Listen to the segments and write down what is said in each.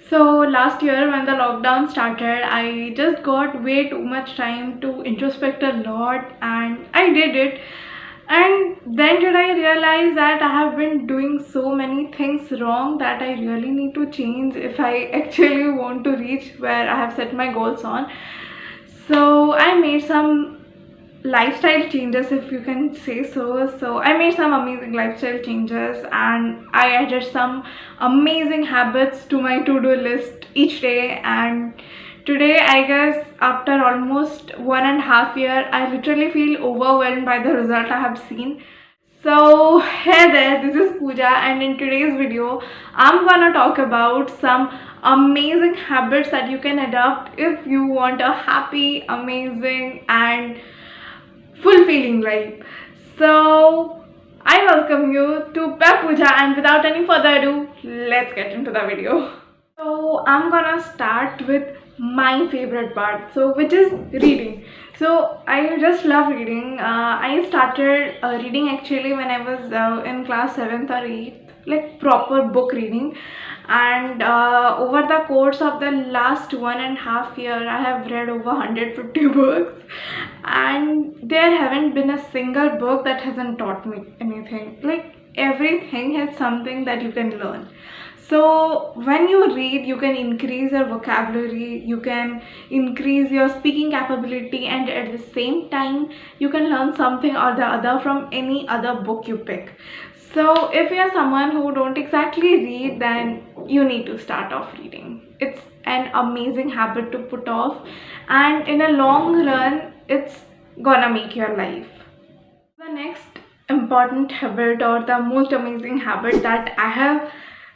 So last year when the lockdown started, I just got way too much time to introspect a lot and I did it. And then did I realize that I have been doing so many things wrong that I really need to change if I actually want to reach where I have set my goals on. So I made some lifestyle changes, if you can say so. I made some amazing lifestyle changes and I added some amazing habits to my to-do list each day. And today, I guess after almost 1.5 years, I literally feel overwhelmed by the result I have seen. So hey there, this is Pooja, and in today's video I'm gonna talk about some amazing habits that you can adopt if you want a happy, amazing and fulfilling life. So I welcome you to Pep Puja, and without any further ado, let's get into the video. So I'm gonna start with my favorite part, so which is reading. So I just love reading. I started reading actually when I was in class 7th or 8th, like proper book reading. And over the course of the last 1.5 year, I have read over 150 books, and there haven't been a single book that hasn't taught me anything. Like everything has something that you can learn. So when you read, you can increase your vocabulary, you can increase your speaking capability, and at the same time you can learn something or the other from any other book you pick. So if you're someone who don't exactly read, then you need to start off reading. It's an amazing habit to put off, and in a long run it's gonna make your life. The next important habit, or the most amazing habit that I have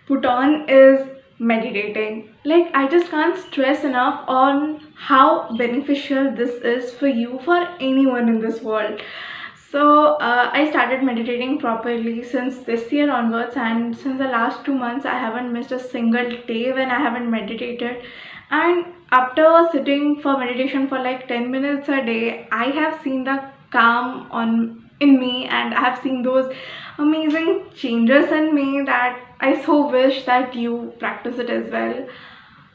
put on, is meditating. Like, I just can't stress enough on how beneficial this is for you, for anyone in this world. So I started meditating properly since this year onwards, and since the last 2 months I haven't missed a single day when I haven't meditated. And after sitting for meditation for like 10 minutes a day, I have seen the calm on in me, and I have seen those amazing changes in me that I so wish that you practice it as well.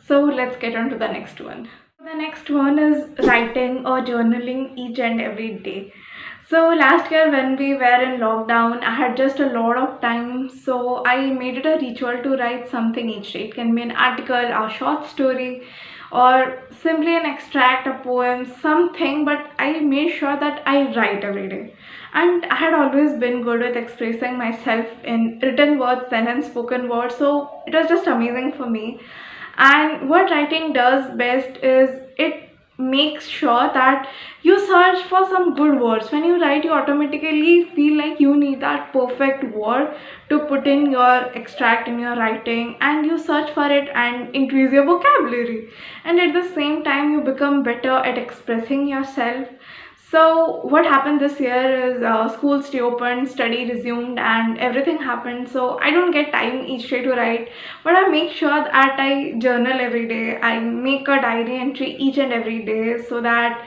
So let's get on to the next one. The next one is writing or journaling each and every day. So last year when we were in lockdown, I had just a lot of time, so I made it a ritual to write something each day. It can be an article, a short story, or simply an extract, a poem, something, but I made sure that I write every day. And I had always been good with expressing myself in written words than in spoken words, so it was just amazing for me. And what writing does best is it makes sure that you search for some good words. When you write, you automatically feel like you need that perfect word to put in your extract in your writing, and you search for it and increase your vocabulary, and at the same time you become better at expressing yourself. So what happened this year is school stay open, study resumed, and everything happened. So I don't get time each day to write, but I make sure that I journal every day. I make a diary entry each and every day so that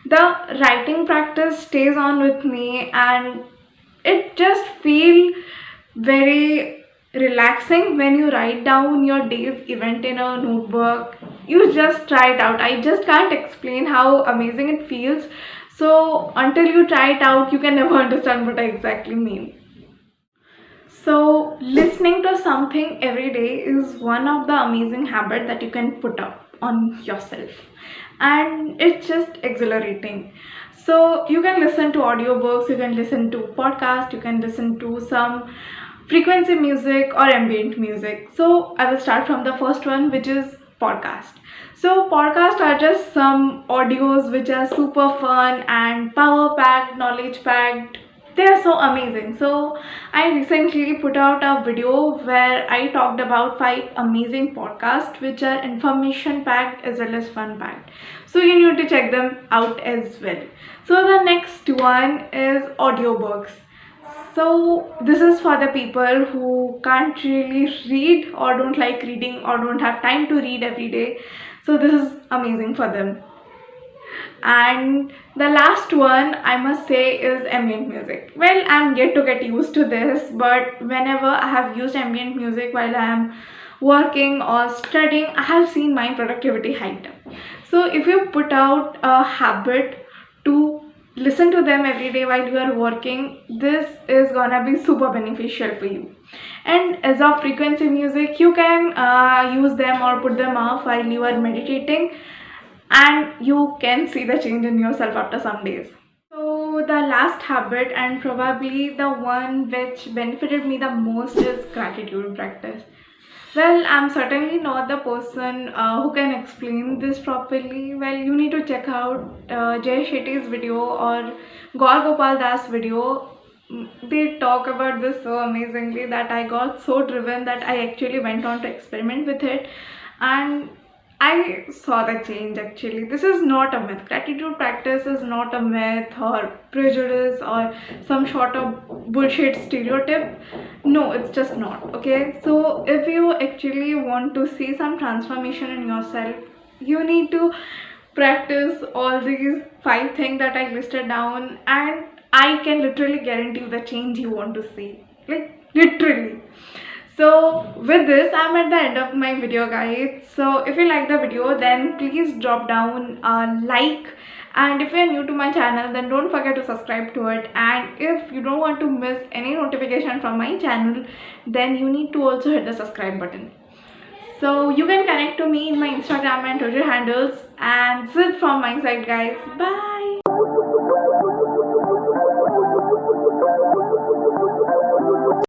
the writing practice stays on with me, and it just feel very relaxing when you write down your day's event in a notebook. You just try it out. I just can't explain how amazing it feels. So until you try it out, you can never understand what I exactly mean. So listening to something every day is one of the amazing habits that you can put up on yourself, and it's just exhilarating. So you can listen to audiobooks, you can listen to podcasts, you can listen to some frequency music or ambient music. So I will start from the first one, which is podcast. So podcasts are just some audios which are super fun and power packed, knowledge packed. They are so amazing. So I recently put out a video where I talked about 5 amazing podcasts which are information packed as well as fun packed. So you need to check them out as well. So the next one is audiobooks. So this is for the people who can't really read, or don't like reading, or don't have time to read every day. So this is amazing for them. And the last one I must say is ambient music. Well, I'm yet to get used to this, but whenever I have used ambient music while I am working or studying, I have seen my productivity hiked up. So if you put out a habit to listen to them every day while you are working, this is gonna be super beneficial for you. And as of frequency music, you can use them or put them off while you are meditating, and you can see the change in yourself after some days. So the last habit, and probably the one which benefited me the most, is gratitude practice. Well, I'm certainly not the person who can explain this properly. Well, you need to check out Jay Shetty's video or Gaur Gopal Das video. They talk about this so amazingly that I got so driven that I actually went on to experiment with it, and I saw the change actually. This is not a myth. Gratitude practice is not a myth or prejudice or some sort of bullshit stereotype. No, it's just not. Okay, so if you actually want to see some transformation in yourself, you need to practice all these 5 things that I listed down, and I can literally guarantee you the change you want to see. Like, literally. So with this, I'm at the end of my video, guys. So if you like the video, then please drop down a like, and if you're new to my channel, then don't forget to subscribe to it. And if you don't want to miss any notification from my channel, then you need to also hit the subscribe button. So you can connect to me in my Instagram and Twitter handles. And this is from my side, guys. Bye.